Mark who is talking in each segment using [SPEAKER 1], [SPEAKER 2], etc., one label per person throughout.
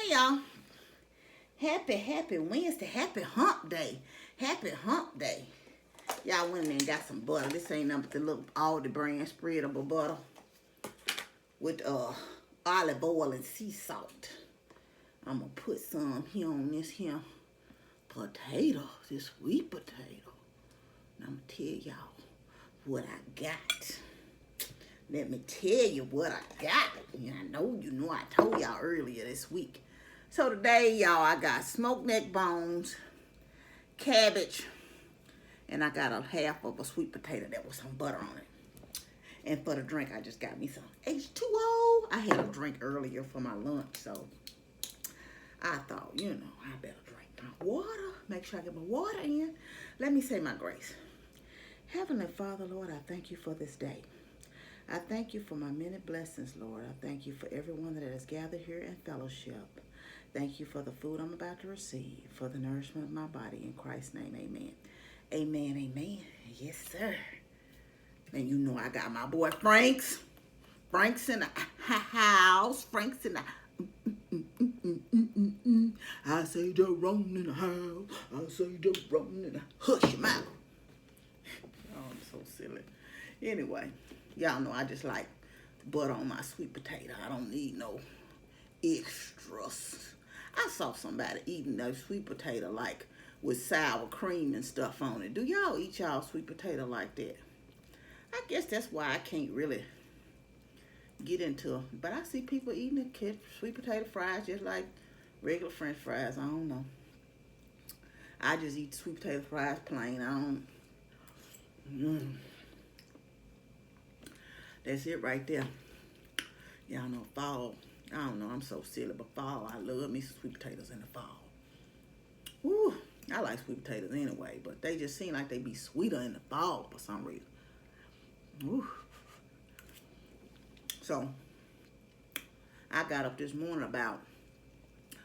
[SPEAKER 1] Hey y'all. Happy Wednesday. Happy hump day. Happy hump day. Y'all went in there and got some butter. This ain't nothing but the little Aldi brand spreadable butter with olive oil and sea salt. I'm gonna put some here on this here potato, this sweet potato. And I'm gonna tell y'all what I got. Let me tell you what I got. And I know you know I told y'all earlier this week. So today, y'all, I got smoked neck bones, cabbage, and I got a half of a sweet potato that was some butter on it. And for the drink, I just got me some H2O. I had a drink earlier for my lunch, so I thought, you know, I better drink my water. Make sure I get my water in. Let me say my grace. Heavenly Father, Lord, I thank you for this day. I thank you for my many blessings, Lord. I thank you for everyone that has gathered here in fellowship. Thank you for the food I'm about to receive, for the nourishment of my body. In Christ's name, amen. Amen, amen. Yes, sir. And you know I got my boy Frank's. Frank's in the house. Frank's in the... I say Jerome in the house. I say Jerome in the... Hush your mouth. Oh, I'm so silly. Anyway, y'all know I just like butter on my sweet potato. I don't need no extras. I saw somebody eating that sweet potato like with sour cream and stuff on it. Do y'all eat y'all sweet potato like that? I guess that's why I can't really get into it. But I see people eating it, sweet potato fries just like regular French fries. I don't know. I just eat sweet potato fries plain. I don't. That's it right there. Y'all know fall. I don't know, I'm so silly, but fall, I love me some sweet potatoes in the fall. Woo, I like sweet potatoes anyway, but they just seem like they be sweeter in the fall for some reason. Woo. So, I got up this morning about,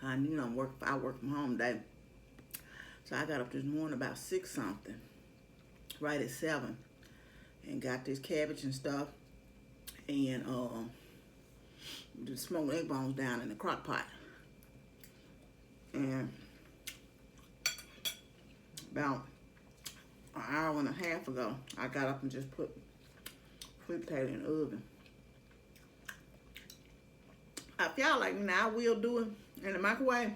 [SPEAKER 1] I work from home today. So I got up this morning about 6 something, right at 7, and got this cabbage and stuff, and the smoked egg bones down in the crock pot. And about an hour and a half ago, I got up and just put sweet potato in the oven. If y'all like me now, I will do it in the microwave.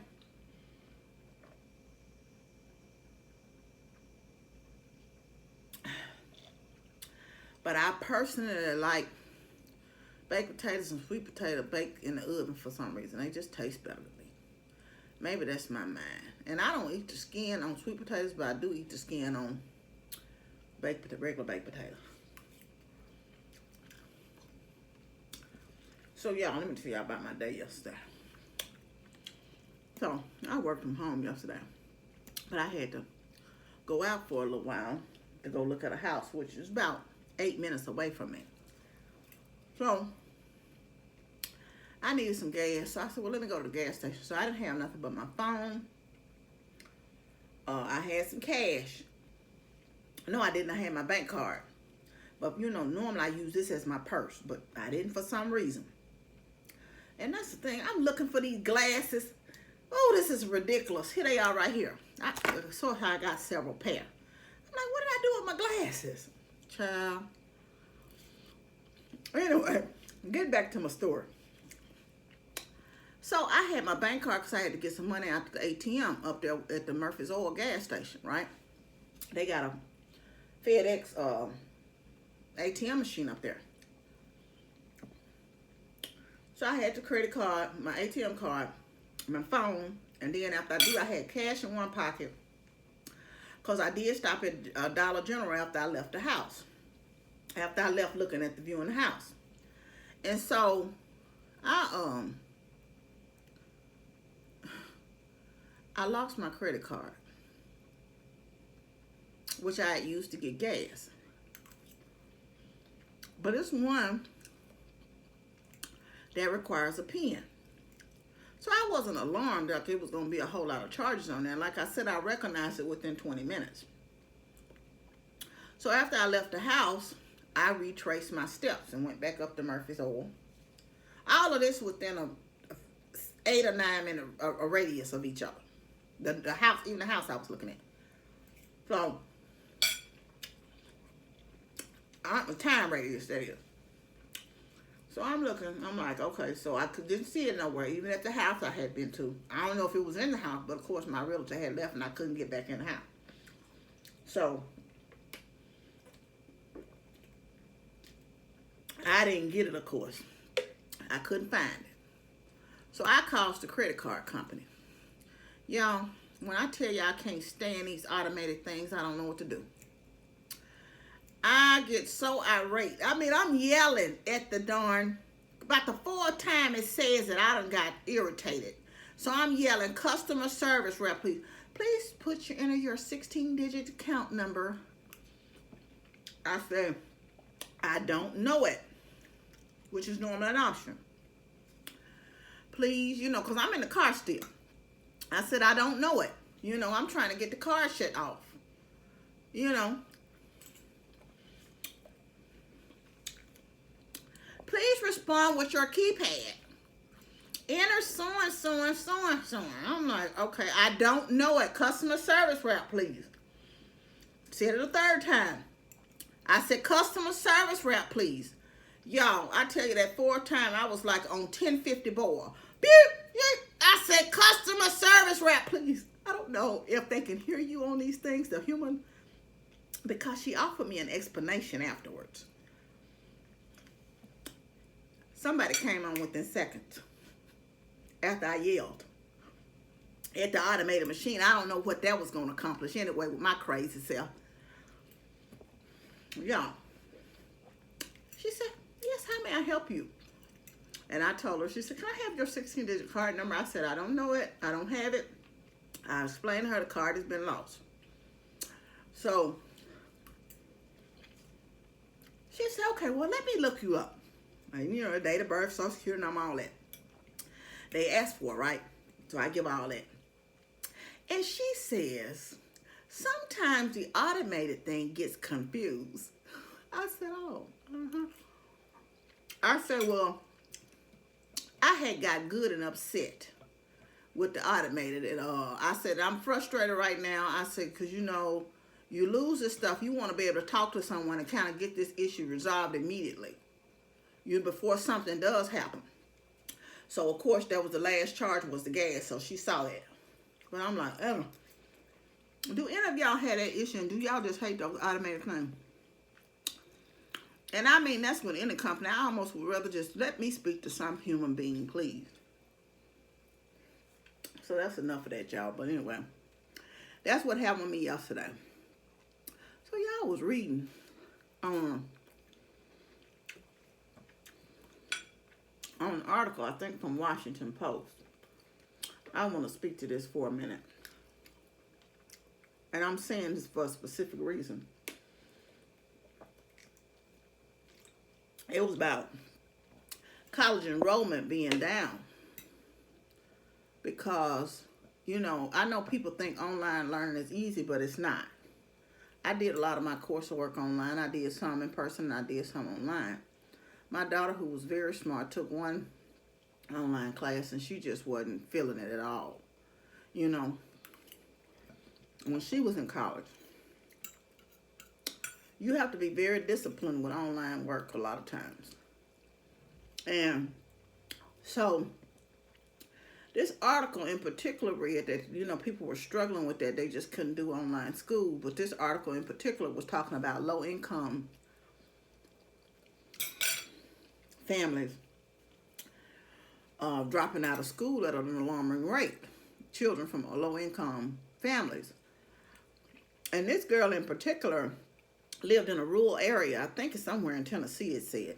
[SPEAKER 1] But I personally like baked potatoes and sweet potato baked in the oven for some reason. They just taste better to me. Maybe that's my mind. And I don't eat the skin on sweet potatoes, but I do eat the skin on regular baked potato. So yeah, let me tell y'all about my day yesterday. So I worked from home yesterday, but I had to go out for a little while to go look at a house, which is about 8 minutes away from me. So, I needed some gas. So I said, well, let me go to the gas station. So I didn't have nothing but my phone. I had some cash. No, I didn't. I had my bank card. But, you know, normally I use this as my purse. But I didn't for some reason. And that's the thing. I'm looking for these glasses. Oh, this is ridiculous. Here they are right here. I saw how I got several pair. I'm like, what did I do with my glasses? Child. Anyway, get back to my story. So I had my bank card because I had to get some money out the ATM up there at the Murphy's Oil gas station, right? They got a FedEx ATM machine up there. So I had the credit card, my ATM card, my phone, and then after I do, I had cash in one pocket because I did stop at Dollar General after I left the house. After I left looking at the view in the house. And so I lost my credit card, which I had used to get gas. But it's one that requires a PIN. So I wasn't alarmed that there was going to be a whole lot of charges on there. Like I said, I recognized it within 20 minutes. So after I left the house, I retraced my steps and went back up to Murphy's Oil. All of this within a 8 or 9 minute a radius of each other. The house, even the house I was looking at. So, the time radius, that is. So I'm looking, I'm like, okay, so I didn't see it nowhere, even at the house I had been to. I don't know if it was in the house, but of course my realtor had left and I couldn't get back in the house. So, I didn't get it, of course. I couldn't find it. So I called the credit card company. Y'all, when I tell you I can't stand these automated things, I don't know what to do. I get so irate. I mean, I'm yelling at the darn, about the 4th time it says that I done got irritated. So I'm yelling, customer service rep, please enter your 16-digit account number. I said, I don't know it, which is normally an option. Please, you know, because I'm in the car still. I said, I don't know it. You know, I'm trying to get the car shut off. You know. Please respond with your keypad. Enter so-and-so. I'm like, okay, I don't know it. Customer service rep, please. Said it a 3rd time. I said, customer service rep, please. Y'all, I tell you that 4th time, I was like on 1050 board. I said, customer service rep, please. I don't know if they can hear you on these things, the human, because she offered me an explanation afterwards. Somebody came on within seconds after I yelled at the automated machine. I don't know what that was going to accomplish anyway with my crazy self. Y'all, she said, yes, how may I help you? And I told her, she said, can I have your 16-digit card number? I said, I don't know it. I don't have it. I explained to her the card has been lost. So she said, okay, well, let me look you up. And, you know, date of birth, social security number, all that. They asked for it, right? So I give all that. And she says, sometimes the automated thing gets confused. I said, oh, I said, well, I had got good and upset with the automated and I said, I'm frustrated right now. I said, because, you know, you lose this stuff. You want to be able to talk to someone and kind of get this issue resolved immediately. Before something does happen. So, of course, that was the last charge was the gas. So she saw that. But I'm like, do any of y'all have that issue? And do y'all just hate those automated things? And I mean, that's with any company. I almost would rather just let me speak to some human being, please. So that's enough of that, y'all. But anyway, that's what happened with me yesterday. So y'all was reading on an article, I think from Washington Post. I want to speak to this for a minute. And I'm saying this for a specific reason. It was about college enrollment being down. Because, you know, I know people think online learning is easy, but it's not. I did a lot of my coursework online. I did some in person and I did some online. My daughter, who was very smart, took one online class and she just wasn't feeling it at all. You know, when she was in college, you have to be very disciplined with online work a lot of times. And so this article in particular read that, you know, people were struggling with that. They just couldn't do online school. But this article in particular was talking about low-income families dropping out of school at an alarming rate. Children from low-income families. And this girl in particular lived in a rural area. I think it's somewhere in Tennessee, it said.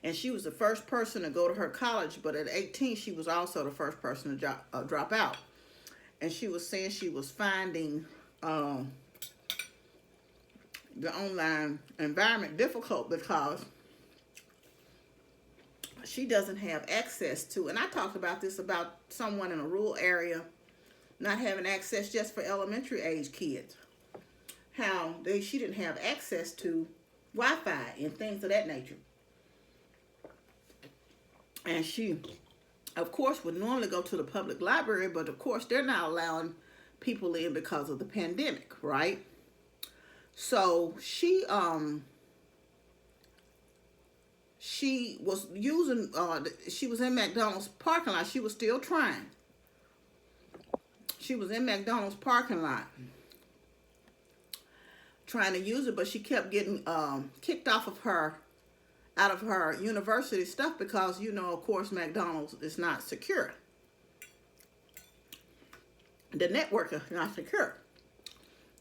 [SPEAKER 1] And she was the first person to go to her college, but at 18, she was also the first person to drop out. And she was saying she was finding the online environment difficult because she doesn't have access to, and I talked about this about someone in a rural area not having access just for elementary age kids. How she didn't have access to Wi-Fi and things of that nature. And she of course, would normally go to the public library, but of course, they're not allowing people in because of the pandemic, right? So she was using, she was in McDonald's parking lot. She was still trying. She was in McDonald's parking lot trying to use it, but she kept getting kicked out of her university stuff because, you know, of course, McDonald's is not secure. The network is not secure.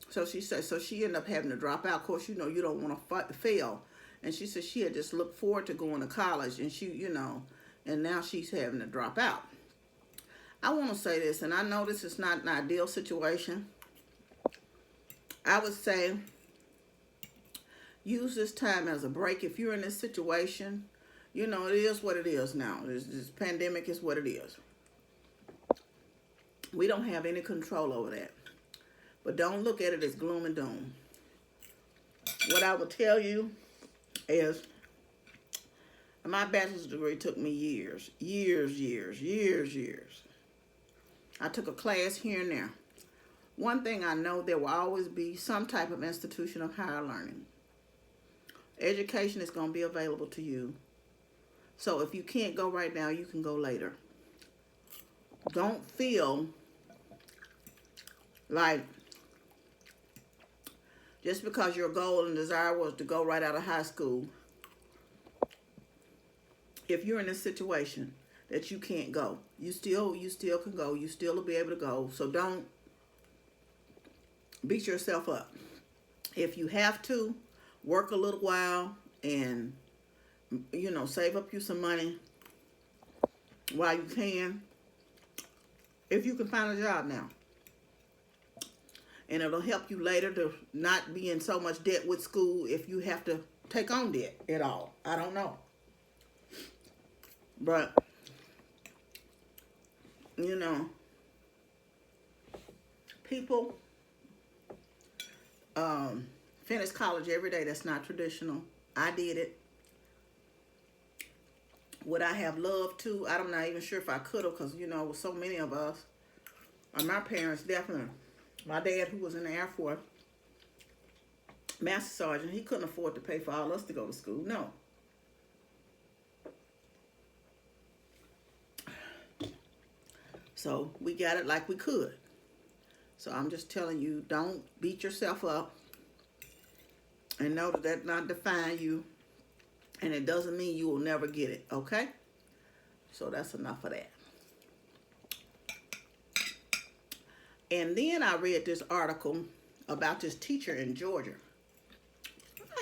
[SPEAKER 1] So she said, so she ended up having to drop out. Of course, you know, you don't want to fail. And she said she had just looked forward to going to college, and she, you know, and now she's having to drop out. I want to say this, and I know this is not an ideal situation. I would say use this time as a break. If you're in this situation, you know, it is what it is now. This pandemic is what it is. We don't have any control over that. But don't look at it as gloom and doom. What I will tell you is my bachelor's degree took me years. I took a class here and there. One thing I know, there will always be some type of institution of higher learning. Education is going to be available to you. So if you can't go right now, you can go later. Don't feel like just because your goal and desire was to go right out of high school, if you're in a situation that you can't go, you still can go. You still will be able to go. So don't beat yourself up. If you have to, work a little while and, you know, save up you some money while you can. If you can find a job now. And it'll help you later to not be in so much debt with school if you have to take on debt at all. I don't know. But, you know, people finish college every day. That's not traditional. I did it. Would I have loved to? I'm not even sure if I could have, because, you know, with so many of us, my parents definitely. My dad, who was in the Air Force, Master Sergeant, he couldn't afford to pay for all us to go to school. No. So we got it like we could. So I'm just telling you, don't beat yourself up. And know that that not define you. And it doesn't mean you will never get it, okay? So that's enough of that. And then I read this article about this teacher in Georgia.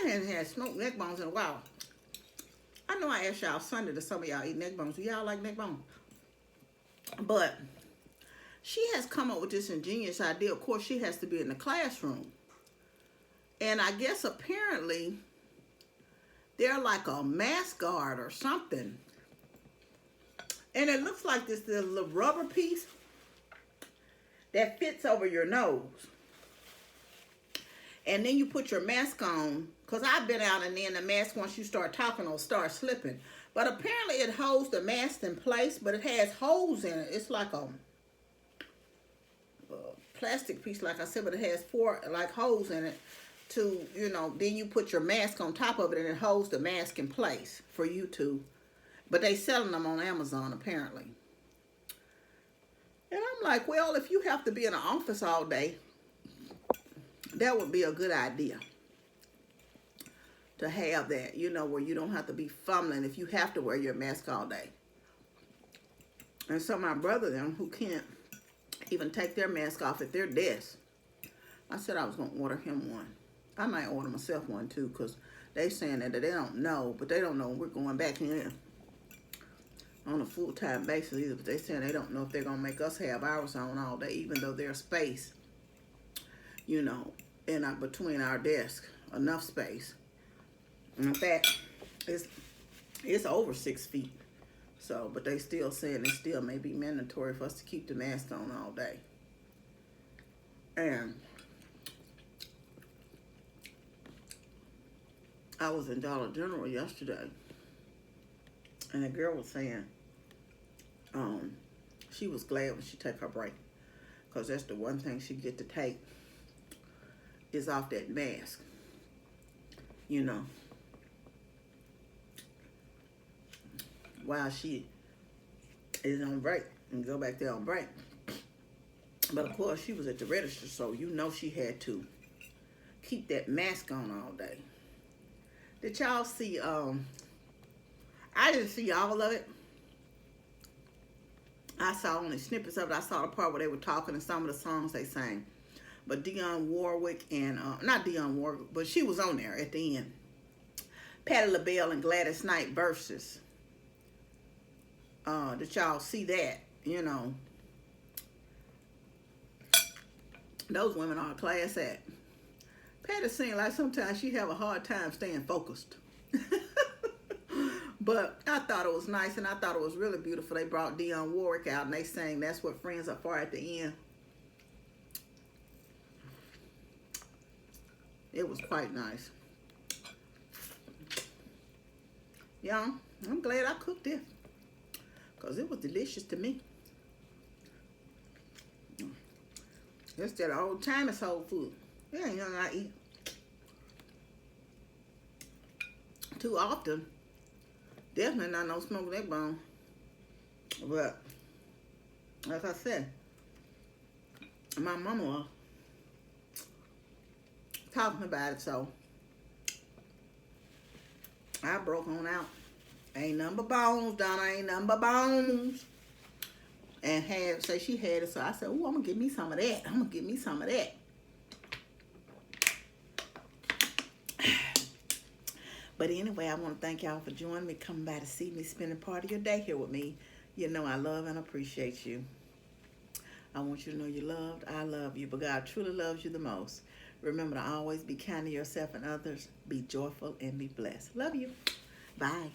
[SPEAKER 1] I hadn't had smoked neckbones in a while. I know I asked y'all Sunday that some of y'all eat neckbones. Do y'all like neckbones? But she has come up with this ingenious idea. Of course, she has to be in the classroom. And I guess apparently they're like a mascot or something. And it looks like this little rubber piece that fits over your nose. And then you put your mask on, because I've been out and then the mask, once you start talking, will start slipping. But apparently it holds the mask in place, but it has holes in it. It's like a plastic piece, like I said, but it has 4 like holes in it to, you know, then you put your mask on top of it and it holds the mask in place for you to. But they selling them on Amazon apparently. And I'm like, well, if you have to be in an office all day, that would be a good idea to have that, you know, where you don't have to be fumbling if you have to wear your mask all day. And so my brother, them, who can't even take their mask off at their desk, I said I was going to order him one. I might order myself one too, because they saying that they don't know, but they don't know we're going back in on a full-time basis either, but they saying they don't know if they're going to make us have ours on all day, even though there's space, you know, in between our desk, enough space. In fact, it's over 6 feet. So, but they still saying it still may be mandatory for us to keep the mask on all day. And I was in Dollar General yesterday, and the girl was saying, she was glad when she took her break. Because that's the one thing she get to take is off that mask. You know. While she is on break and go back there on break. But of course she was at the register, so you know she had to keep that mask on all day. Did y'all see, I didn't see all of it. I saw only snippets of it. I saw the part where they were talking and some of the songs they sang. But Dionne Warwick and, not Dionne Warwick, but she was on there at the end. Patti LaBelle and Gladys Knight versus. Did y'all see that? You know. Those women are a class act. Patti seemed like sometimes she have a hard time staying focused. But I thought it was nice and I thought it was really beautiful. They brought Dionne Warwick out and they sang That's What Friends Are For at the end. It was quite nice. Yeah, I'm glad I cooked it. Because it was delicious to me. It's that old timey soul food. It ain't nothing I eat too often. Definitely not no smoked neck bone. But, like I said, my mama was talking about it, so I broke on out. Ain't nothing but bones, Donna, ain't nothing but bones. And say she had it, so I said, oh, I'm gonna give me some of that. I'm gonna give me some of that. But anyway, I want to thank y'all for joining me, coming by to see me, spending part of your day here with me. You know I love and appreciate you. I want you to know you're loved. I love you, but God truly loves you the most. Remember to always be kind to yourself and others. Be joyful and be blessed. Love you. Bye.